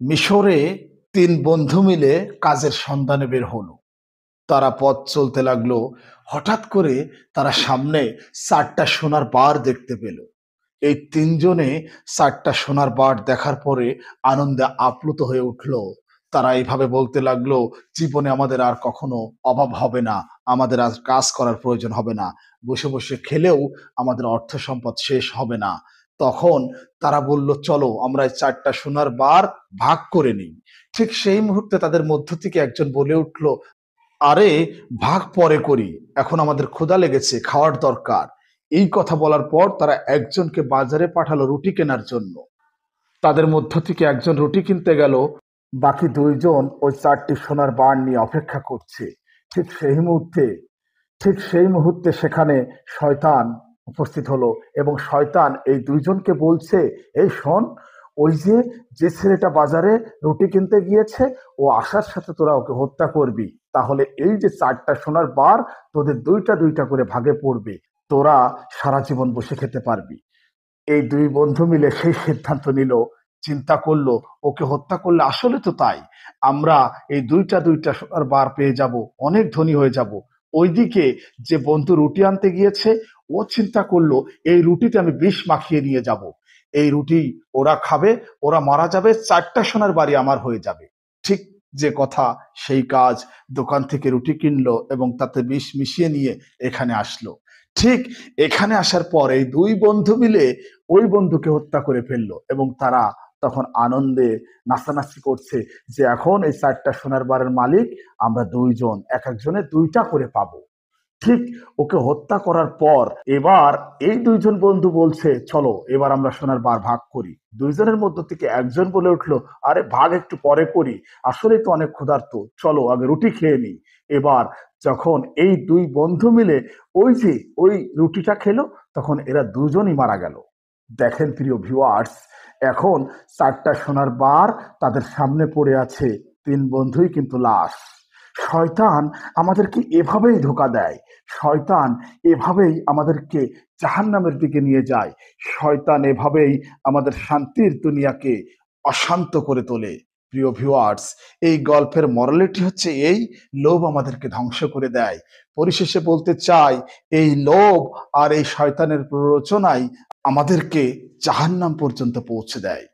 মিশরে ৩ বন্ধু মিলে কাজের সন্ধানে বের হলো। তারা পথ চলতে লাগলো। হঠাৎ করে তারা সামনে ৪ টা সোনার বার দেখতে পেল। এই ৩ জনে ৪ টা সোনার বার দেখার পরে আনন্দে আপ্লুত হয়ে উঠল। তারা এভাবে বলতে লাগলো, "জীবনে আমাদের আর কখনো অভাব হবে না। আমাদের আর কাজ করার প্রয়োজন হবে না। বসে, বসে খেলেও আমাদের অর্থ সম্পদ শেষ হবে না।" তখন তারা বলল, "চলো আমরা এই ৪ টা সোনার বার ভাগ করে নিই।" ঠিক সেই মুহূর্তে তাদের মধ্য থেকে একজন বলে উঠল, "আরে ভাগ পরে করি। এখন আমাদের ক্ষুধা লেগেছে, খাওয়ার দরকার।" এই কথা বলার পর তারা একজনকে বাজারে পাঠালো রুটি কেনার জন্য। তাদের মধ্য থেকে একজন রুটি কিনতে গেল, বাকি ২ জন ওই ৪ টি সোনার বার নিয়ে অপেক্ষা করছে। ঠিক সেই মুহূর্তে ঠিক সেই মুহূর্তে সেখানে শয়তান উপস্থিত হলো এবং শয়তান এই ২ জনকে বলছে, "এই শোন, ওই যে ছেলেটা বাজারে রুটি কিনতে গিয়েছে, ও আসার সাথে তোরা ওকে হত্যা করবি। তাহলে এই যে ৪ টা সোনার বার তোদের ২টা ২টা করে ভাগে পড়বে। তোরা সারা জীবন বসে খেতে পারবি।" এই ২ বন্ধু মিলে সেই সিদ্ধান্ত নিল, চিন্তা করল, ওকে হত্যা করলে আসলে তো তাই। আমরা এই ২টা ২টা সোনার বার পেয়ে যাব, অনেক ধনী হয়ে যাব। ওইদিকে যে বন্ধু রুটি আনতে গিয়েছে, ও চিন্তা করল, এই রুটিতে আমি বিষ মাখিয়ে নিয়ে যাব। এই রুটি ওরা খাবে, ওরা মারা যাবে, ৪ টা সোনার বাড়ি আমার হয়ে যাবে। ঠিক যে কথা সেই কাজ। দোকান থেকে রুটি কিনলো এবং তাতে বিষ মিশিয়ে নিয়ে এখানে আসলো। ঠিক এখানে আসার পর এই ২ বন্ধু মিলে ওই বন্ধুকে হত্যা করে ফেললো এবং তারা তখন আনন্দে নাচানাচি করছে যে এখন এই ৪ টা সোনার বারের মালিক আমরা ২ জন, একেকজনে ২ টা করে পাবো। ঠিক ওকে হত্যা করার পর এবার এই ২ জন বন্ধু বলছে, "চলো এবার আমরা সোনার বার ভাগ করি।" ২ জনের মধ্য থেকে একজন বলে উঠলো, "আরে ভাগ একটু পরে করি। আসলেই তো অনেক ক্ষুধার্ত। চলো আগে রুটি খেয়ে নিই।" এবার যখন এই ২ বন্ধু মিলে ওই রুটিটা খেলো, তখন এরা দুজনই মারা গেল। দেখেন প্রিয় ভিউয়ার্স, এখন ৪ টা সোনার বার তাদের সামনে পড়ে আছে। ৩ বন্ধুই কিন্তু লাশ। শয়তান আমাদেরকে এভাবেই ধোঁকা দেয়। শয়তান এভাবেই আমাদেরকে জাহান্নামের দিকে নিয়ে যায়। শয়তান এভাবেই আমাদের শান্তির দুনিয়াকে অশান্ত করে তোলে। প্রিয় ভিউয়ার্স, এই গল্পের মোরালিটি হচ্ছে এই, লোভ আমাদেরকে ধ্বংস করে দেয়। পরিশেষে বলতে চাই, এই লোভ আর এই শয়তানের প্ররোচনাই আমাদেরকে জাহান্নাম পর্যন্ত পৌঁছে দেয়।